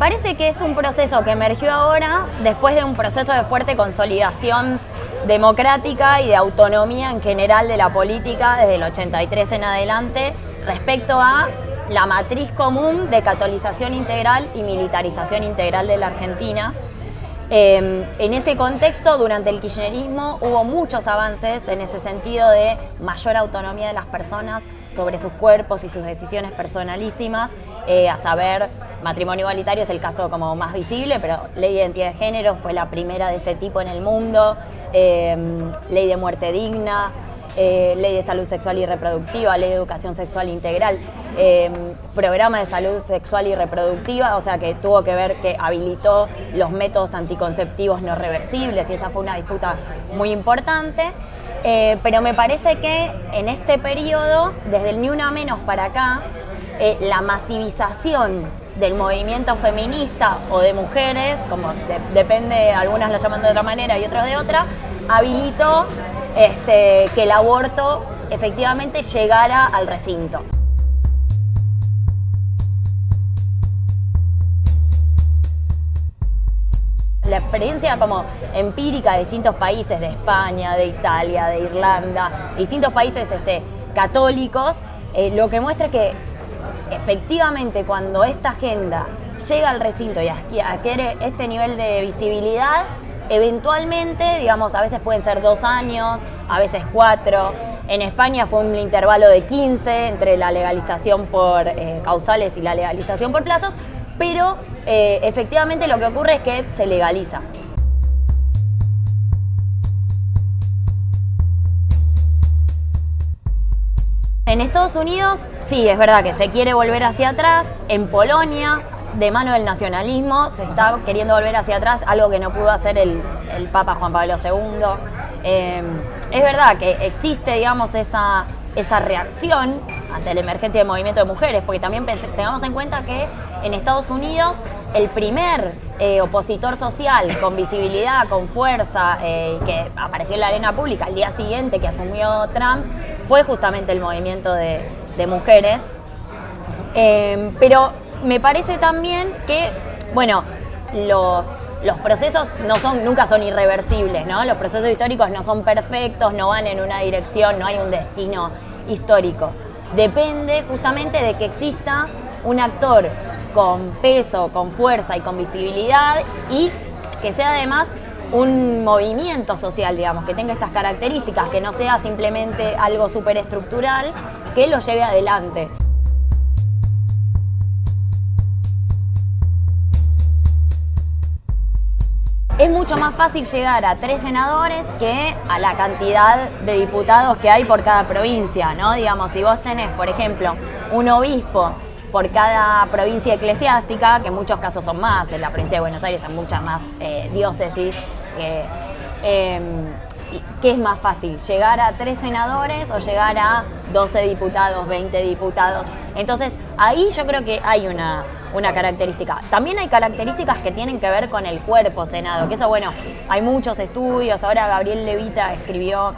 parece que es un proceso que emergió ahora después de un proceso de fuerte consolidación democrática y de autonomía en general de la política desde el 83 en adelante respecto a la matriz común de catolización integral y militarización integral de la Argentina. En ese contexto, durante el kirchnerismo, hubo muchos avances en ese sentido de mayor autonomía de las personas sobre sus cuerpos y sus decisiones personalísimas, a saber, matrimonio igualitario es el caso como más visible, pero ley de identidad de género fue la primera de ese tipo en el mundo, ley de muerte digna, ley de salud sexual y reproductiva, ley de educación sexual integral, programa de salud sexual y reproductiva, o sea que tuvo que ver que habilitó los métodos anticonceptivos no reversibles y esa fue una disputa muy importante, pero me parece que en este periodo, desde el Ni Una Menos para acá, la masivización del movimiento feminista o de mujeres, como depende, algunas la llaman de otra manera y otras de otra, habilitó que el aborto efectivamente llegara al recinto. La experiencia como empírica de distintos países, de España, de Italia, de Irlanda, distintos países católicos, lo que muestra es que efectivamente cuando esta agenda llega al recinto y adquiere este nivel de visibilidad, eventualmente, digamos, a veces pueden ser 2 años, a veces 4. En España fue un intervalo de 15 entre la legalización por causales y la legalización por plazos, pero efectivamente lo que ocurre es que se legaliza. En Estados Unidos, sí, es verdad que se quiere volver hacia atrás. En Polonia, de mano del nacionalismo, se está queriendo volver hacia atrás, algo que no pudo hacer el Papa Juan Pablo II. Es verdad que existe, digamos, esa reacción ante la emergencia del movimiento de mujeres, porque también tengamos en cuenta que en Estados Unidos el primer opositor social con visibilidad, con fuerza, que apareció en la arena pública el día siguiente que asumió Trump, fue justamente el movimiento de mujeres. Pero me parece también que, bueno, los procesos nunca son irreversibles, ¿no? Los procesos históricos no son perfectos, no van en una dirección, no hay un destino histórico. Depende justamente de que exista un actor con peso, con fuerza y con visibilidad y que sea además un movimiento social, digamos, que tenga estas características, que no sea simplemente algo superestructural, que lo lleve adelante. Es mucho más fácil llegar a 3 senadores que a la cantidad de diputados que hay por cada provincia, ¿no? Digamos, si vos tenés, por ejemplo, un obispo por cada provincia eclesiástica, que en muchos casos son más, en la provincia de Buenos Aires hay muchas más diócesis, ¿qué es más fácil? ¿Llegar a 3 senadores o llegar a 12 diputados, 20 diputados? Entonces, ahí yo creo que hay una característica. También hay características que tienen que ver con el cuerpo Senado, que eso, bueno, hay muchos estudios. Ahora Gabriel Levita escribió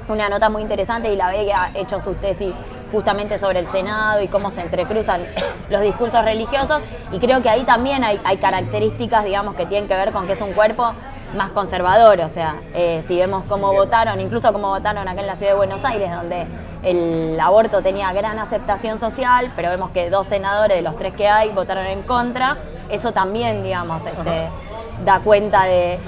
una nota muy interesante y la Vega ha hecho sus tesis justamente sobre el Senado y cómo se entrecruzan los discursos religiosos, y creo que ahí también hay características, digamos, que tienen que ver con que es un cuerpo más conservador. O sea, si vemos cómo votaron, incluso cómo votaron acá en la ciudad de Buenos Aires, donde el aborto tenía gran aceptación social, pero vemos que 2 senadores de los 3 que hay votaron en contra, eso también, digamos, da cuenta de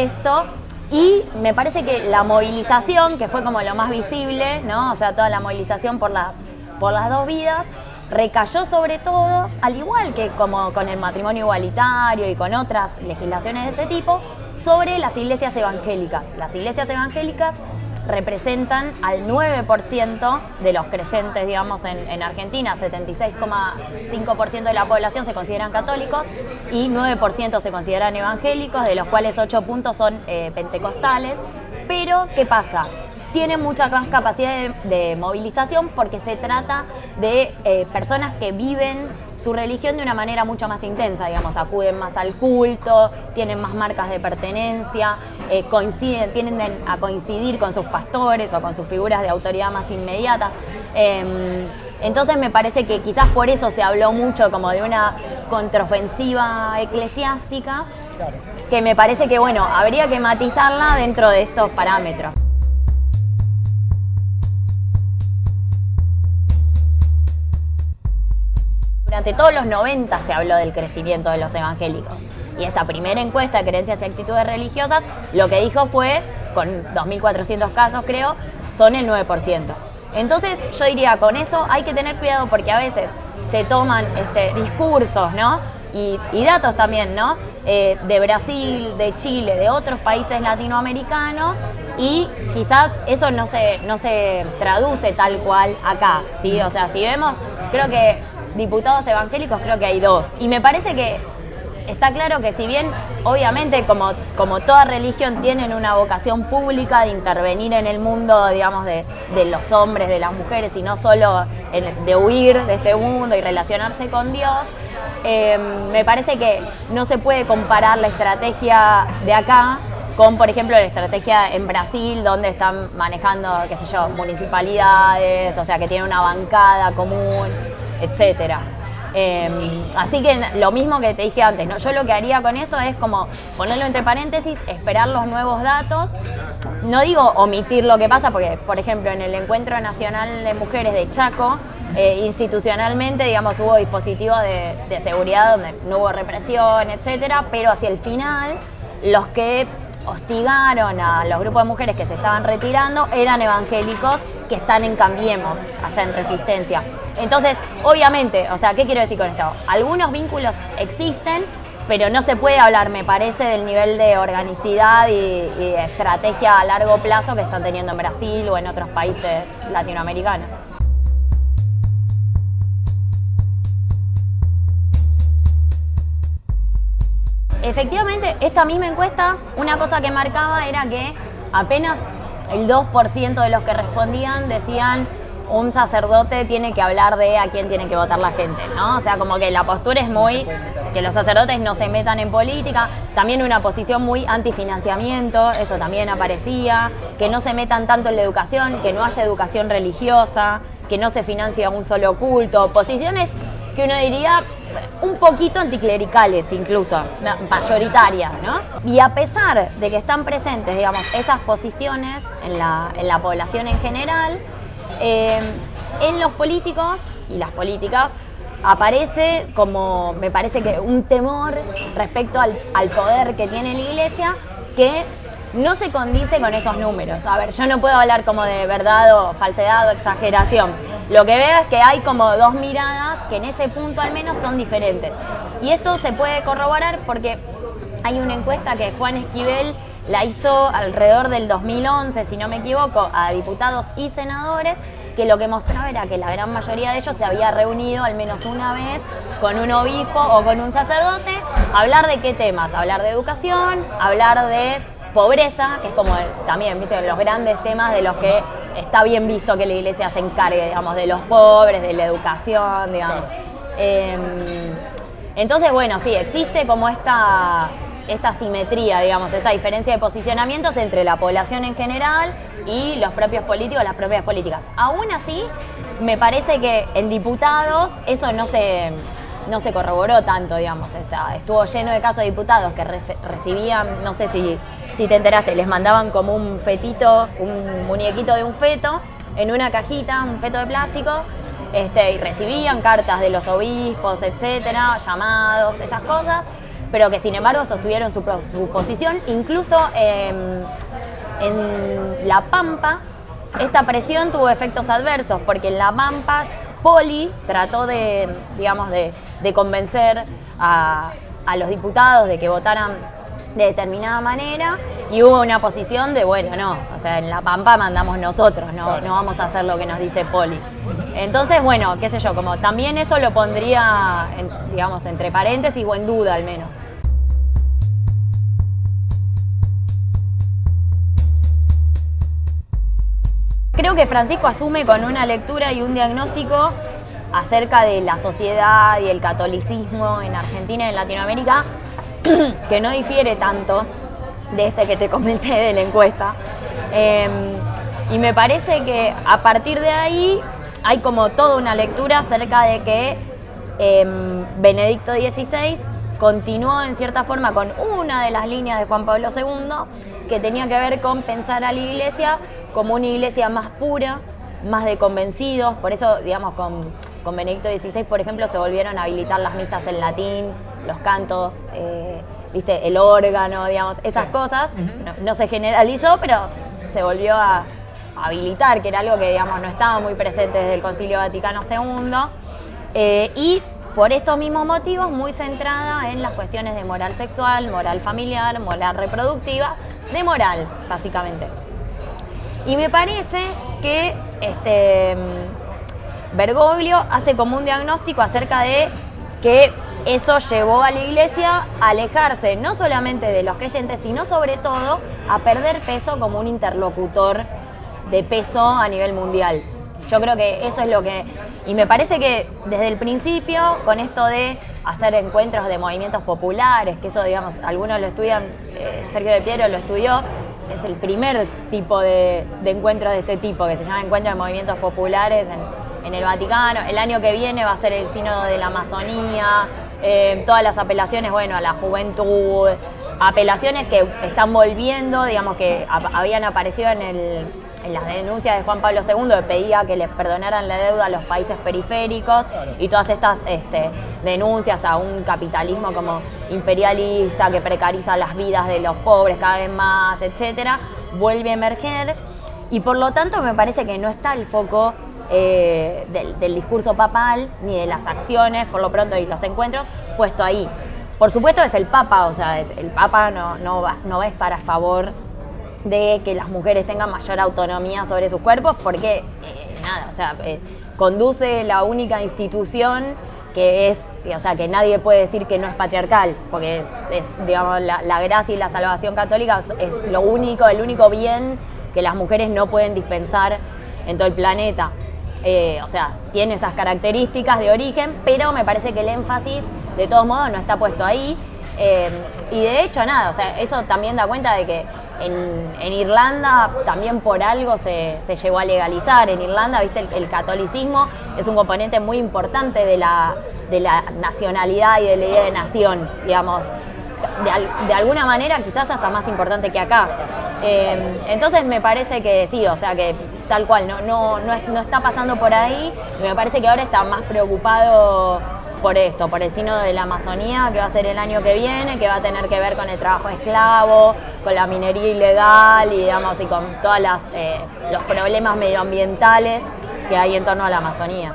esto. Y me parece que la movilización, que fue como lo más visible, ¿no? O sea, toda la movilización por las 2 vidas, recayó sobre todo, al igual que como con el matrimonio igualitario y con otras legislaciones de ese tipo, sobre las iglesias evangélicas. Las iglesias evangélicas representan al 9% de los creyentes, digamos, en Argentina. 76,5% de la población se consideran católicos y 9% se consideran evangélicos, de los cuales 8 puntos son pentecostales. Pero, ¿qué pasa? Tienen mucha más capacidad de movilización porque se trata de personas que viven su religión de una manera mucho más intensa, digamos, acuden más al culto, tienen más marcas de pertenencia, tienden a coincidir con sus pastores o con sus figuras de autoridad más inmediatas. Entonces me parece que quizás por eso se habló mucho como de una contraofensiva eclesiástica, que me parece que, bueno, habría que matizarla dentro de estos parámetros. Durante todos los 90 se habló del crecimiento de los evangélicos. Y esta primera encuesta de creencias y actitudes religiosas lo que dijo fue, con 2.400 casos creo, son el 9%. Entonces yo diría, con eso hay que tener cuidado porque a veces se toman discursos, ¿no? Y datos también, ¿no? De Brasil, de Chile, de otros países latinoamericanos y quizás eso no se traduce tal cual acá, ¿sí? O sea, si vemos, creo que diputados evangélicos creo que hay 2. Y me parece que está claro que si bien, obviamente, como toda religión, tienen una vocación pública de intervenir en el mundo, digamos, de los hombres, de las mujeres, y no solo de huir de este mundo y relacionarse con Dios, me parece que no se puede comparar la estrategia de acá con, por ejemplo, la estrategia en Brasil, donde están manejando, qué sé yo, municipalidades, o sea, que tienen una bancada común, etcétera. Así que lo mismo que te dije antes, ¿no? Yo lo que haría con eso es como ponerlo entre paréntesis, esperar los nuevos datos. No digo omitir lo que pasa, porque, por ejemplo, en el Encuentro Nacional de Mujeres de Chaco, institucionalmente, digamos, hubo dispositivos de seguridad donde no hubo represión, etcétera, pero hacia el final, los que hostigaron a los grupos de mujeres que se estaban retirando eran evangélicos que están en Cambiemos, allá en Resistencia. Entonces, obviamente, o sea, ¿qué quiero decir con esto? Algunos vínculos existen, pero no se puede hablar, me parece, del nivel de organicidad y de estrategia a largo plazo que están teniendo en Brasil o en otros países latinoamericanos. Efectivamente, esta misma encuesta, una cosa que marcaba era que apenas el 2% de los que respondían decían un sacerdote tiene que hablar de a quién tiene que votar la gente, ¿no? O sea, como que la postura es muy que los sacerdotes no se metan en política, también una posición muy antifinanciamiento, eso también aparecía, que no se metan tanto en la educación, que no haya educación religiosa, que no se financie un solo culto, posiciones que uno diría un poquito anticlericales incluso, mayoritarias, ¿no? Y a pesar de que están presentes, digamos, esas posiciones en la población en general, en los políticos y las políticas aparece como, me parece que un temor respecto al poder que tiene la Iglesia que no se condice con esos números. A ver, yo no puedo hablar como de verdad o falsedad o exageración. Lo que veo es que hay como dos miradas que en ese punto al menos son diferentes. Y esto se puede corroborar porque hay una encuesta que Juan Esquivel la hizo alrededor del 2011, si no me equivoco, a diputados y senadores, que lo que mostraba era que la gran mayoría de ellos se había reunido al menos una vez con un obispo o con un sacerdote a hablar de qué temas, hablar de educación, hablar de pobreza, que es como también, viste, los grandes temas de los que está bien visto que la Iglesia se encargue, digamos, de los pobres, de la educación, digamos. Entonces, bueno, sí, existe como esta simetría, digamos, esta diferencia de posicionamientos entre la población en general y los propios políticos, las propias políticas. Aún así, me parece que en diputados eso no se corroboró tanto, digamos. Estuvo lleno de casos de diputados que recibían, no sé si te enteraste, les mandaban como un fetito, un muñequito de un feto en una cajita, un feto de plástico, y recibían cartas de los obispos, etcétera, llamados, esas cosas, pero que sin embargo sostuvieron su posición. Incluso en La Pampa esta presión tuvo efectos adversos, porque en La Pampa Poli trató de convencer a los diputados de que votaran de determinada manera y hubo una posición de, bueno, no, o sea, en La Pampa mandamos nosotros, no vamos a hacer lo que nos dice Poli. Entonces, bueno, qué sé yo, como también eso lo pondría, digamos, entre paréntesis o en duda al menos. Creo que Francisco asume con una lectura y un diagnóstico acerca de la sociedad y el catolicismo en Argentina y en Latinoamérica que no difiere tanto de este que te comenté de la encuesta. Y me parece que a partir de ahí hay como toda una lectura acerca de que Benedicto XVI continuó en cierta forma con una de las líneas de Juan Pablo II, que tenía que ver con pensar a la iglesia como una iglesia más pura, más de convencidos. Por eso, digamos, con Benedicto XVI, por ejemplo, se volvieron a habilitar las misas en latín, los cantos, ¿viste? El órgano, digamos, esas cosas. No se generalizó, pero se volvió a habilitar, que era algo que, digamos, no estaba muy presente desde el Concilio Vaticano II. Y por estos mismos motivos, muy centrada en las cuestiones de moral sexual, moral familiar, moral reproductiva, de moral, básicamente. Y me parece que Bergoglio hace como un diagnóstico acerca de que eso llevó a la iglesia a alejarse no solamente de los creyentes, sino sobre todo a perder peso como un interlocutor de peso a nivel mundial. Yo creo que eso es lo que... Y me parece que desde el principio, con esto de hacer encuentros de movimientos populares, que eso, digamos, algunos lo estudian, Sergio de Piero lo estudió, es el primer tipo de encuentros de este tipo, que se llama Encuentro de Movimientos Populares en el Vaticano. El año que viene va a ser el Sínodo de la Amazonía, todas las apelaciones, bueno, a la juventud, apelaciones que están volviendo, digamos, que habían aparecido en las denuncias de Juan Pablo II, que pedía que les perdonaran la deuda a los países periféricos, y todas estas denuncias a un capitalismo como imperialista que precariza las vidas de los pobres cada vez más, etcétera, vuelve a emerger, y por lo tanto me parece que no está el foco del discurso papal ni de las acciones, por lo pronto, y los encuentros, puesto ahí. Por supuesto es el Papa, o sea, el Papa no va a estar a favor de que las mujeres tengan mayor autonomía sobre sus cuerpos, porque conduce la única institución que es, o sea, que nadie puede decir que no es patriarcal, porque es digamos, la gracia y la salvación católica es el único bien que las mujeres no pueden dispensar en todo el planeta. O sea, tiene esas características de origen, pero me parece que el énfasis, de todos modos, no está puesto ahí. Y de hecho, o sea, eso también da cuenta de que en Irlanda también por algo se llegó a legalizar. En Irlanda, viste, el catolicismo es un componente muy importante de la nacionalidad y de la idea de nación, digamos. De alguna manera quizás hasta más importante que acá. Entonces me parece que sí, o sea que tal cual, no está pasando por ahí, y me parece que ahora está más preocupado por esto, por el Sínodo de la Amazonía, que va a ser el año que viene, que va a tener que ver con el trabajo esclavo, con la minería ilegal y, digamos, y con todos los problemas medioambientales que hay en torno a la Amazonía.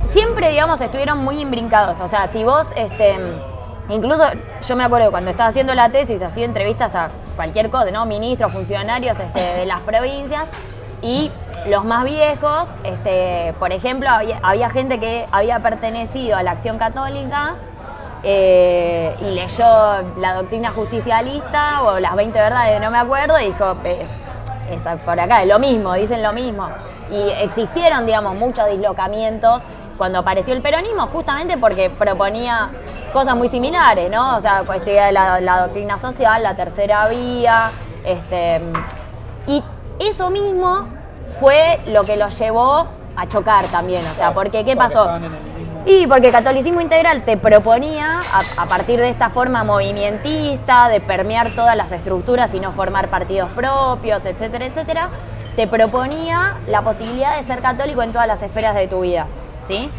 Siempre, digamos, estuvieron muy imbrincados, o sea, si vos, incluso yo me acuerdo cuando estaba haciendo la tesis, hacía entrevistas a cualquier cosa, ¿no? Ministros, funcionarios de las provincias, y los más viejos, por ejemplo, había gente que había pertenecido a la Acción Católica y leyó la doctrina justicialista o las 20 verdades, no me acuerdo, y dijo, por acá es lo mismo, dicen lo mismo. Y existieron, digamos, muchos dislocamientos cuando apareció el peronismo, justamente porque proponía cosas muy similares, ¿no? O sea, cuestión de la doctrina social, la tercera vía, y eso mismo fue lo que los llevó a chocar también, o sea, porque ¿qué pasó? Y porque el catolicismo integral te proponía, a partir de esta forma movimentista, de permear todas las estructuras y no formar partidos propios, etcétera, etcétera, te proponía la posibilidad de ser católico en todas las esferas de tu vida, ¿sí?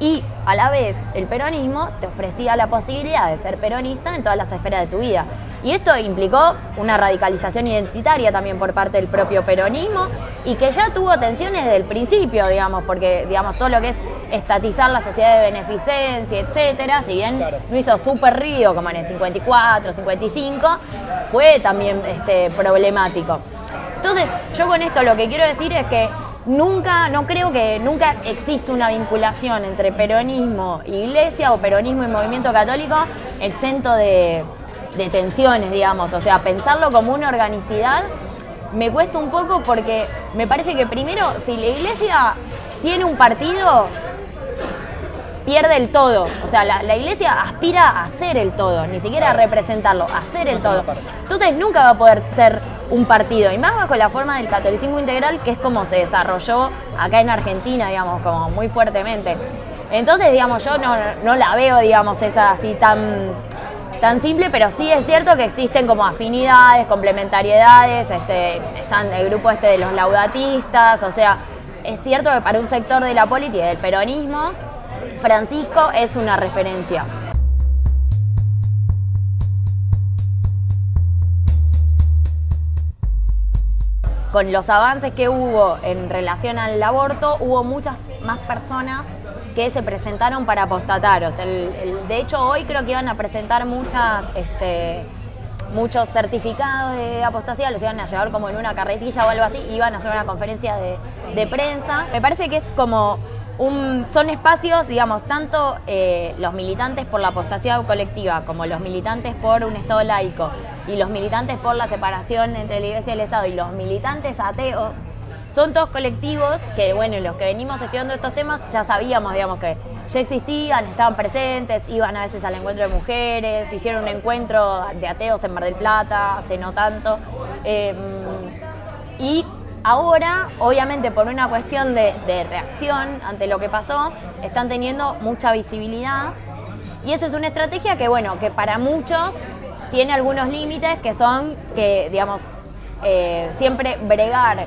Y a la vez el peronismo te ofrecía la posibilidad de ser peronista en todas las esferas de tu vida. Y esto implicó una radicalización identitaria también por parte del propio peronismo, y que ya tuvo tensiones desde el principio, digamos, porque, digamos, todo lo que es estatizar la sociedad de beneficencia, etcétera, si bien no hizo súper ruido como en el 54, 55, fue también problemático. Entonces, yo con esto lo que quiero decir es que no creo que nunca existe una vinculación entre peronismo e iglesia o peronismo y movimiento católico exento de tensiones, digamos. O sea, pensarlo como una organicidad me cuesta un poco, porque me parece que primero, si la iglesia tiene un partido, pierde el todo. O sea, la iglesia aspira a ser el todo, ni siquiera a representarlo, a ser el todo. Entonces nunca va a poder ser un partido, y más bajo la forma del catolicismo integral, que es como se desarrolló acá en Argentina, digamos, como muy fuertemente. Entonces, digamos, yo no la veo, digamos, esa así tan simple, pero sí es cierto que existen como afinidades, complementariedades, están el grupo de los laudatistas, o sea, es cierto que para un sector de la política y del peronismo, Francisco es una referencia. Con los avances que hubo en relación al aborto, hubo muchas más personas que se presentaron para apostatar. O sea, de hecho, hoy creo que iban a presentar muchos certificados de apostasía, los iban a llevar como en una carretilla o algo así, iban a hacer una conferencia de prensa. Me parece que es como son espacios, digamos, tanto los militantes por la apostasía colectiva como los militantes por un Estado laico y los militantes por la separación entre la Iglesia y el Estado y los militantes ateos, son todos colectivos que, bueno, los que venimos estudiando estos temas ya sabíamos, digamos, que ya existían, estaban presentes, iban a veces al encuentro de mujeres, hicieron un encuentro de ateos en Mar del Plata, hace no tanto. Y ahora, obviamente, por una cuestión de reacción ante lo que pasó, están teniendo mucha visibilidad. Y eso es una estrategia que, bueno, que para muchos tiene algunos límites que son que, digamos, siempre bregar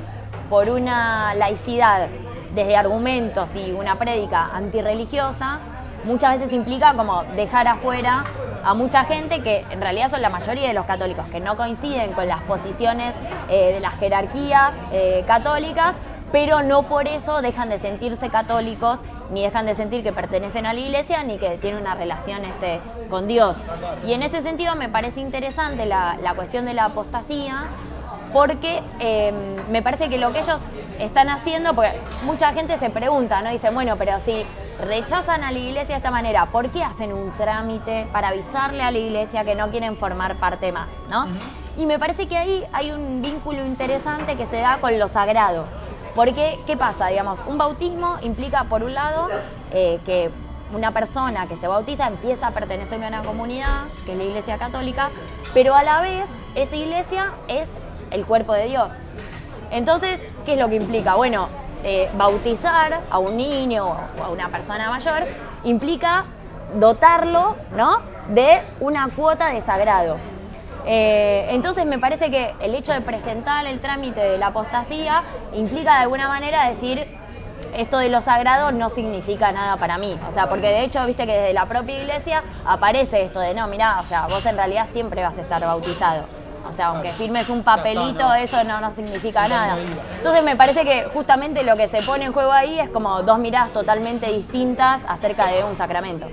por una laicidad desde argumentos y una prédica antirreligiosa, muchas veces implica como dejar afuera a mucha gente que en realidad son la mayoría de los católicos, que no coinciden con las posiciones de las jerarquías católicas, pero no por eso dejan de sentirse católicos, ni dejan de sentir que pertenecen a la Iglesia, ni que tienen una relación con Dios. Y en ese sentido me parece interesante la cuestión de la apostasía, porque me parece que lo que ellos están haciendo, porque mucha gente se pregunta, ¿no? Dice, bueno, pero si rechazan a la Iglesia de esta manera, ¿por qué hacen un trámite para avisarle a la Iglesia que no quieren formar parte más, ¿no? Y me parece que ahí hay un vínculo interesante que se da con lo sagrado. Porque, ¿qué pasa? Digamos, un bautismo implica, por un lado, que una persona que se bautiza empieza a pertenecer a una comunidad, que es la Iglesia Católica, pero a la vez esa iglesia es el cuerpo de Dios. Entonces, ¿qué es lo que implica? Bueno, bautizar a un niño o a una persona mayor implica dotarlo, ¿no?, de una cuota de sagrado. Entonces me parece que el hecho de presentar el trámite de la apostasía implica de alguna manera decir, esto de lo sagrado no significa nada para mí. O sea, porque de hecho, viste que desde la propia iglesia aparece esto de, no, mirá, o sea, vos en realidad siempre vas a estar bautizado. O sea, aunque firmes un papelito, eso no significa nada. Entonces me parece que justamente lo que se pone en juego ahí es como dos miradas totalmente distintas acerca de un sacramento.